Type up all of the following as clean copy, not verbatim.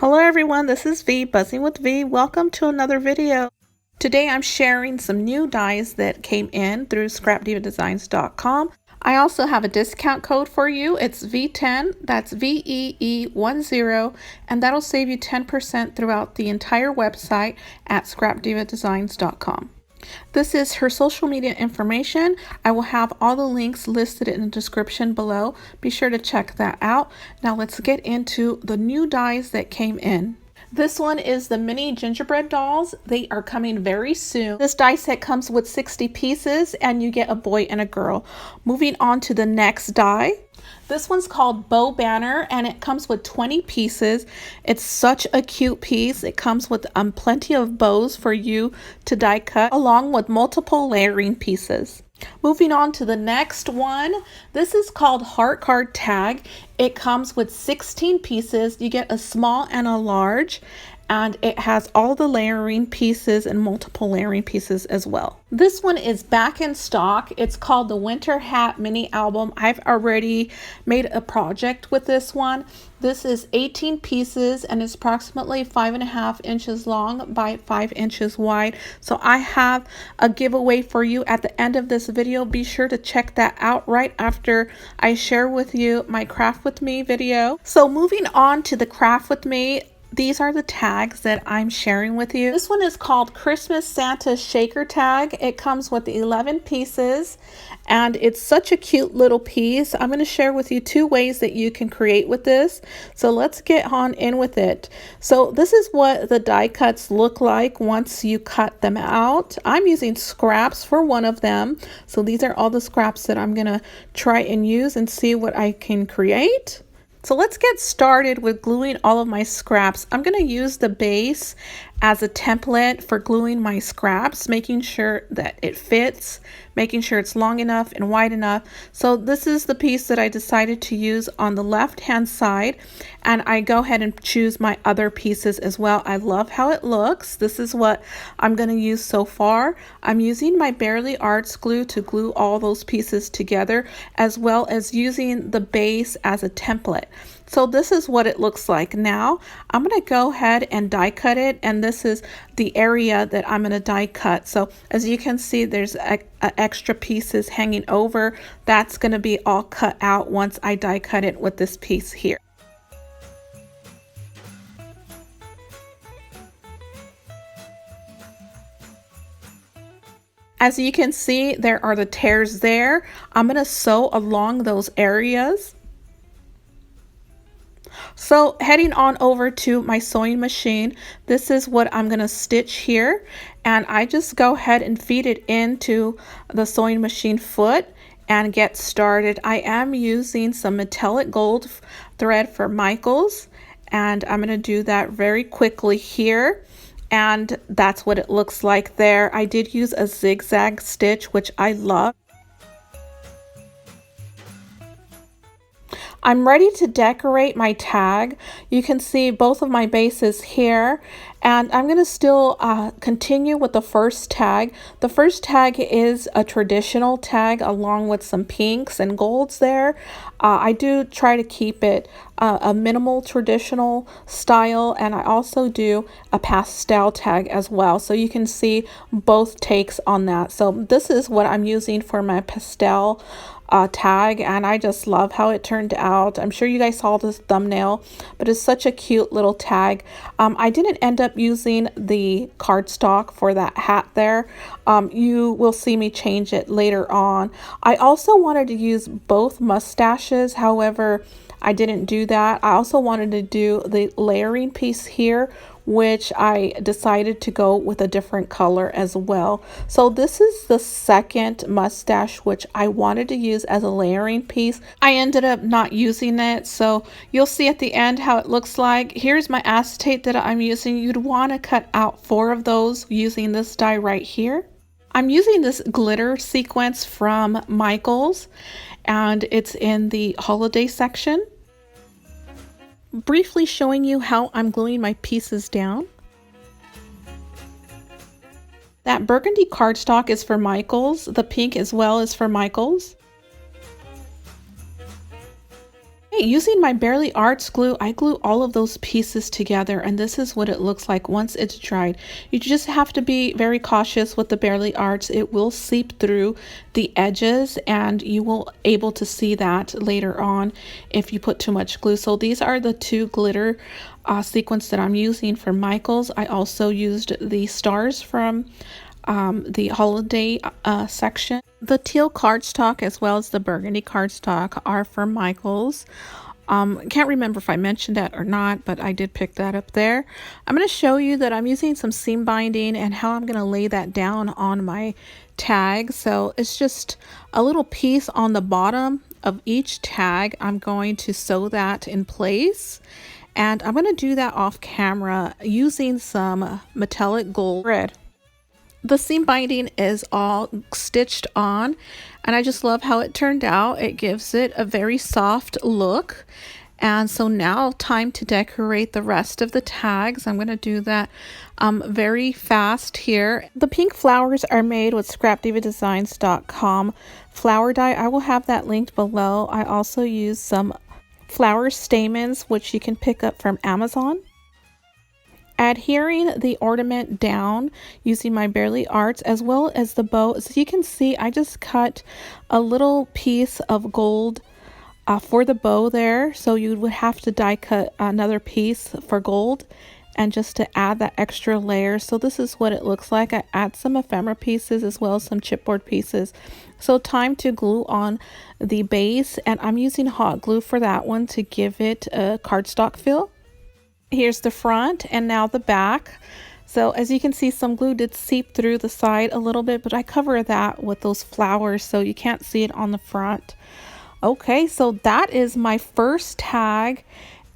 Hello everyone, this is V, Buzzing with V. Welcome to another video. Today I'm sharing some new dies that came in through scrapdivadesigns.com. I also have a discount code for you. It's V10, that's VEE10, and that'll save you 10% throughout the entire website at scrapdivadesigns.com. This is her social media information. I will have all the links listed in the description below. Be sure to check that out. Now let's get into the new dies that came in. This one is the mini gingerbread dolls. They are coming very soon. This die set comes with 60 pieces and you get a boy and a girl. Moving on to the next die. This one's called Bow Banner and it comes with 20 pieces. It's such a cute piece. It comes with plenty of bows for you to die cut along with multiple layering pieces. Moving on to the next one. This is called Heart Card Tag. It comes with 16 pieces. You get a small and a large, and it has all the layering pieces and multiple layering pieces as well. This one is back in stock. It's called the Winter Hat Mini Album. I've already made a project with this one. This is 18 pieces and it's approximately 5.5 inches long by 5 inches wide. So I have a giveaway for you at the end of this video. Be sure to check that out right after I share with you my Craft With Me video. So moving on to the Craft With Me, these are the tags that I'm sharing with you. This one is called Christmas Santa Shaker Tag. It comes with 11 pieces and it's such a cute little piece. I'm going to share with you 2 ways that you can create with this. So let's get on in with it. So this is what the die cuts look like once you cut them out. I'm using scraps for one of them. So these are all the scraps that I'm going to try and use and see what I can create. So let's get started with gluing all of my scraps. I'm going to use the base as a template for gluing my scraps, making sure that it fits, making sure it's long enough and wide enough. So this is the piece that I decided to use on the left hand side, and I go ahead and choose my other pieces as well. I love how it looks. This is what I'm going to use so far. I'm using my Barely Arts glue to glue all those pieces together, as well as using the base as a template. So this is what it looks like. Now I'm going to go ahead and die cut it, and this is the area that I'm going to die cut. So as you can see, there's extra pieces hanging over. That's going to be all cut out once I die cut it with this piece here. As you can see, there are the tears there. I'm going to sew along those areas. So heading on over to my sewing machine, this is what I'm going to stitch here, and I just go ahead and feed it into the sewing machine foot and get started. I am using some metallic gold thread for Michael's, and I'm going to do that very quickly here, and that's what it looks like there. I did use a zigzag stitch, which I love. I'm ready to decorate my tag. You can see both of my bases here, and I'm going to still continue with the first tag. The first tag is a traditional tag along with some pinks and golds there. I do try to keep it a minimal traditional style, and I also do a pastel tag as well. So you can see both takes on that. So this is what I'm using for my pastel tag, and I just love how it turned out. I'm sure you guys saw this thumbnail, but it's such a cute little tag. I didn't end up using the cardstock for that hat there. You will see me change it later on. I also wanted to use both mustaches, however I didn't do that. I also wanted to do the layering piece here, which I decided to go with a different color as well. So this is the second mustache which I wanted to use as a layering piece. I ended up not using it, so you'll see at the end how it looks like. Here's my acetate that I'm using. You'd want to cut out 4 of those using this die right here. I'm using this glitter sequence from Michael's, and it's in the holiday section. Briefly showing you how I'm gluing my pieces down. That burgundy cardstock is for Michael's. The pink as well is for Michael's. Using my Barely Arts glue, I glue all of those pieces together, and this is what it looks like once it's dried. You just have to be very cautious with the Barely Arts. It will seep through the edges, and you will able to see that later on if you put too much glue. So these are the two glitter sequins that I'm using for Michael's. I also used the stars from the holiday section. The teal cardstock as well as the burgundy cardstock are for Michael's. Can't remember if I mentioned that or not, but I did pick that up there. I'm going to show you that I'm using some seam binding and how I'm going to lay that down on my tag. So it's just a little piece on the bottom of each tag. I'm going to sew that in place. And I'm going to do that off camera using some metallic gold thread. The seam binding is all stitched on, and I just love how it turned out. It gives it a very soft look. And so now time to decorate the rest of the tags. I'm going to do that very fast here. The pink flowers are made with scrapdivadesigns.com flower dye. I will have that linked below. I also use some flower stamens, which you can pick up from Amazon. Adhering the ornament down using my Barely Arts as well as the bow. As you can see, I just cut a little piece of gold for the bow there. So you would have to die cut another piece for gold and just to add that extra layer. So this is what it looks like. I add some ephemera pieces as well as some chipboard pieces. So time to glue on the base, and I'm using hot glue for that one to give it a cardstock feel. Here's the front and now the back. So as you can see, some glue did seep through the side a little bit, but I cover that with those flowers so you can't see it on the front. Okay, so that is my first tag,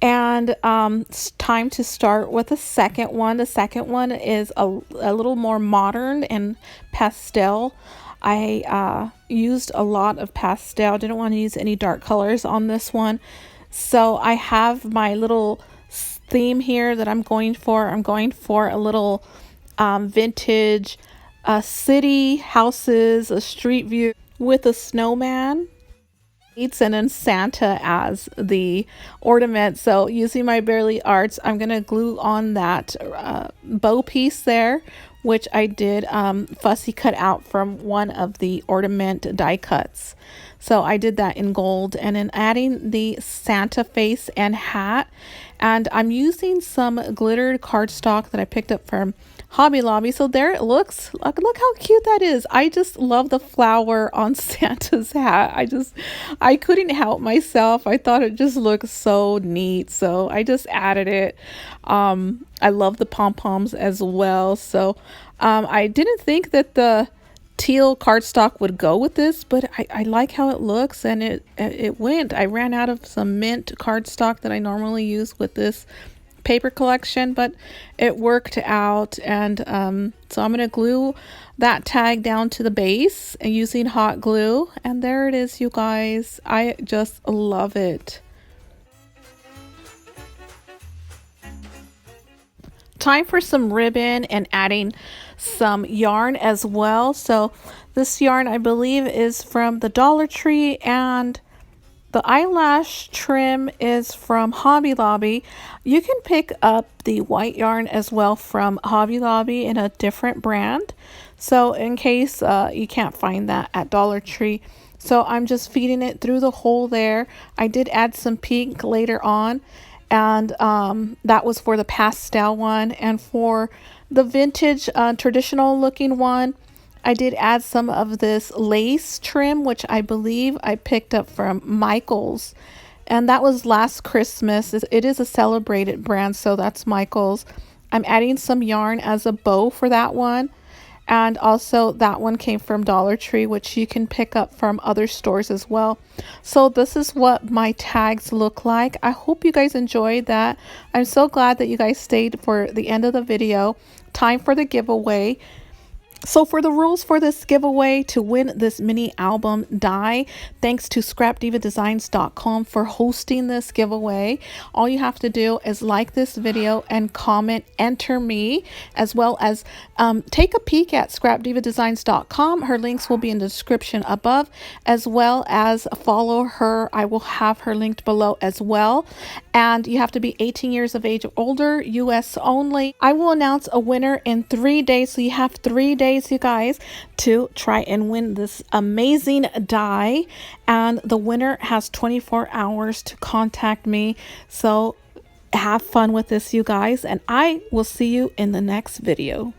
and it's time to start with the second one. The second one is a little more modern and pastel. I used a lot of pastel. Didn't want to use any dark colors on this one. So I have my little theme here that I'm going for. I'm going for a little vintage city houses, a street view with a snowman and then Santa as the ornament. So using my Barely Arts, I'm going to glue on that bow piece there, which I did fussy cut out from one of the ornament die cuts. So I did that in gold, and then adding the Santa face and hat. And I'm using some glittered cardstock that I picked up from Hobby Lobby. So there it looks. Look how cute that is. I just love the flower on Santa's hat. I couldn't help myself. I thought it just looked so neat. So I just added it. I love the pom-poms as well. So I didn't think that the teal cardstock would go with this, but I like how it looks, and it went. I ran out of some mint cardstock that I normally use with this paper collection, but it worked out. And so I'm going to glue that tag down to the base using hot glue, and there it is, you guys. I just love it. Time for some ribbon and adding some yarn as well. So this yarn, I believe, is from the Dollar Tree, and the eyelash trim is from Hobby Lobby. You can pick up the white yarn as well from Hobby Lobby in a different brand. So in case you can't find that at Dollar Tree. So I'm just feeding it through the hole there. I did add some pink later on, and that was for the pastel one. And for the vintage traditional looking one, I did add some of this lace trim, which I believe I picked up from Michael's, and that was last Christmas. It is a celebrated brand, so that's Michael's. I'm adding some yarn as a bow for that one, and also that one came from Dollar Tree, which you can pick up from other stores as well. So this is what my tags look like. I hope you guys enjoyed that. I'm so glad that you guys stayed for the end of the video. Time for the giveaway. So for the rules for this giveaway to win this mini album die, thanks to scrapdivadesigns.com for hosting this giveaway. All you have to do is like this video and comment enter me, as well as take a peek at scrapdivadesigns.com. Her links will be in the description above, as well as follow her. I will have her linked below as well. And you have to be 18 years of age or older, US only. I will announce a winner in 3 days, so you have 3 days, you guys, to try and win this amazing die. And the winner has 24 hours to contact me. So have fun with this, you guys, and I will see you in the next video.